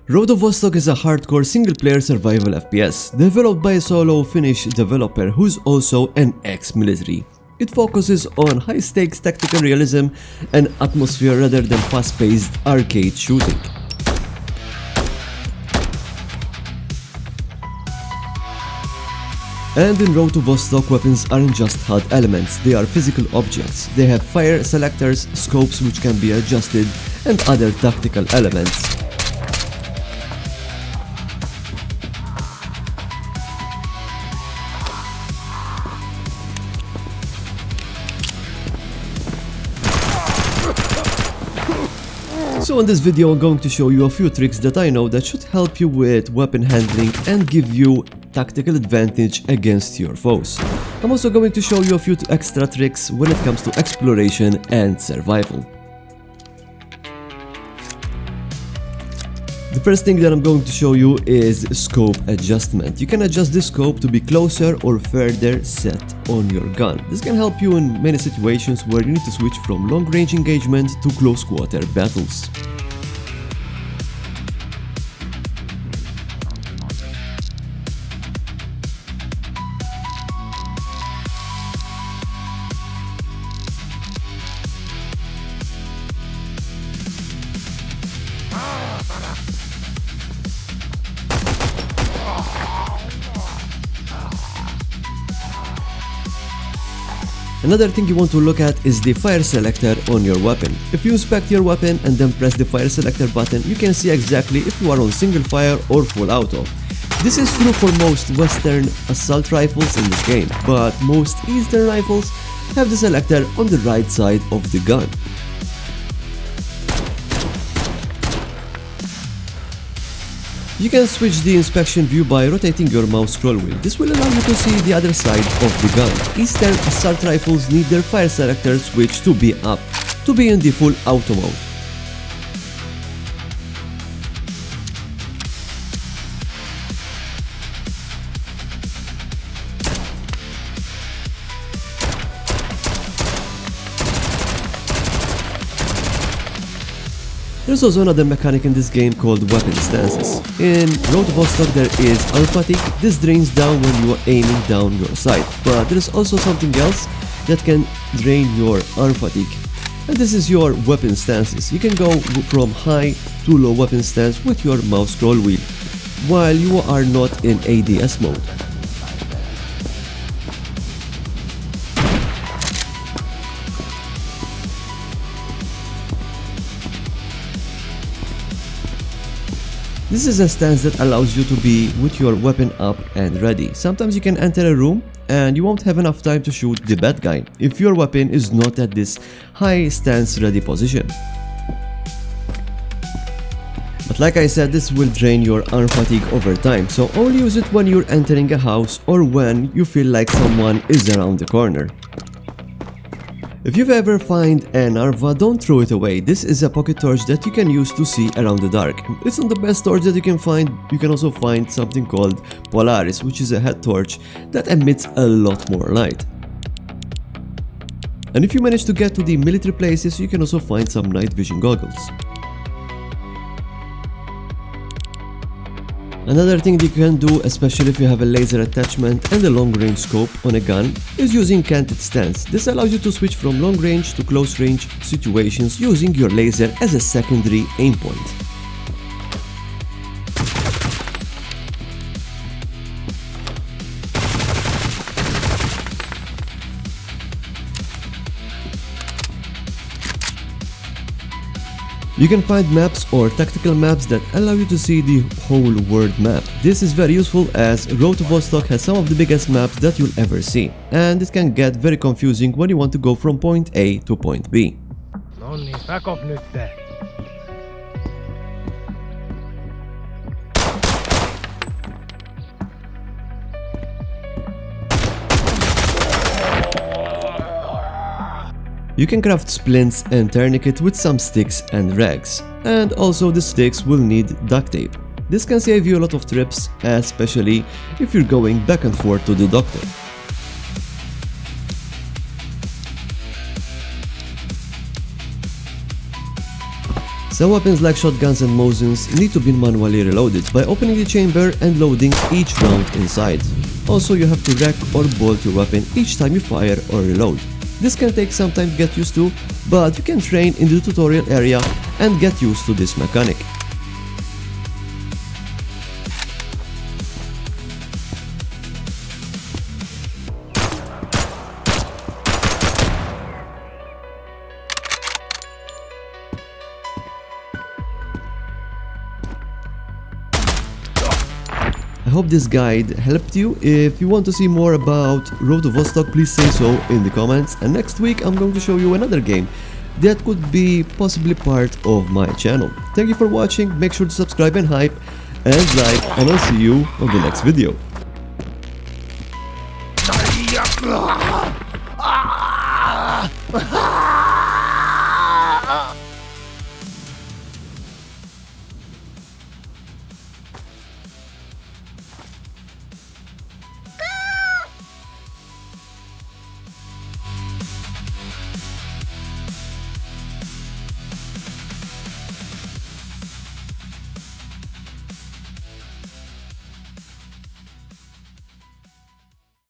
Road to Vostok is a hardcore single-player survival FPS, developed by a solo Finnish developer who's also an ex-military. It focuses on high-stakes tactical realism and atmosphere rather than fast-paced arcade shooting. And in Road to Vostok, weapons aren't just HUD elements, they are physical objects. They have fire selectors, scopes which can be adjusted, and other tactical elements. So in this video I'm going to show you a few tricks that I know that should help you with weapon handling and give you tactical advantage against your foes. I'm also going to show you a few extra tricks when it comes to exploration and survival. The first thing that I'm going to show you is scope adjustment. You can adjust the scope to be closer or further set on your gun. This can help you in many situations where you need to switch from long-range engagement to close-quarter battles. Another thing you want to look at is the fire selector on your weapon. If you inspect your weapon and then press the fire selector button, you can see exactly if you are on single fire or full auto. This is true for most Western assault rifles in this game, but most Eastern rifles have the selector on the right side of the gun. You can switch the inspection view by rotating your mouse scroll wheel. This will allow you to see the other side of the gun. Eastern assault rifles need their fire selector switch to be up, to be in the full auto mode. There's also another mechanic in this game called weapon stances. In Road to Vostok there is arm fatigue. This drains down when you are aiming down your sight, but there is also something else that can drain your arm fatigue, and this is your weapon stances. You can go from high to low weapon stance with your mouse scroll wheel while you are not in ADS mode. This is a stance that allows you to be with your weapon up and ready. Sometimes you can enter a room and you won't have enough time to shoot the bad guy if your weapon is not at this high stance ready position. But like I said, this will drain your arm fatigue over time, so only use it when you're entering a house or when you feel like someone is around the corner. If you've ever found a Narva, don't throw it away. This is a pocket torch that you can use to see around the dark. It's not the best torch that you can find. You can also find something called Polaris, which is a head torch that emits a lot more light. And if you manage to get to the military places, you can also find some night vision goggles. Another thing that you can do, especially if you have a laser attachment and a long-range scope on a gun, is using Canted stance. This allows you to switch from long-range to close-range situations using your laser as a secondary aim point. You can find maps or tactical maps that allow you to see the whole world map. This is very useful as Road to Vostok has some of the biggest maps that you'll ever see, and it can get very confusing when you want to go from point A to point B. No niin, back off nyt. You can craft splints and tourniquet with some sticks and rags, and also the sticks will need duct tape. This can save you a lot of trips, especially if you're going back and forth to the doctor. Some weapons like shotguns and Mosins need to be manually reloaded by opening the chamber and loading each round inside. Also, you have to rack or bolt your weapon each time you fire or reload. This can take some time to get used to, but you can train in the tutorial area and get used to this mechanic. I hope this guide helped you. If you want to see more about Road to Vostok, please say so in the comments, and next week I'm going to show you another game that could be possibly part of my channel. Thank you for watching, make sure to subscribe and hype and like, and I'll see you on the next video.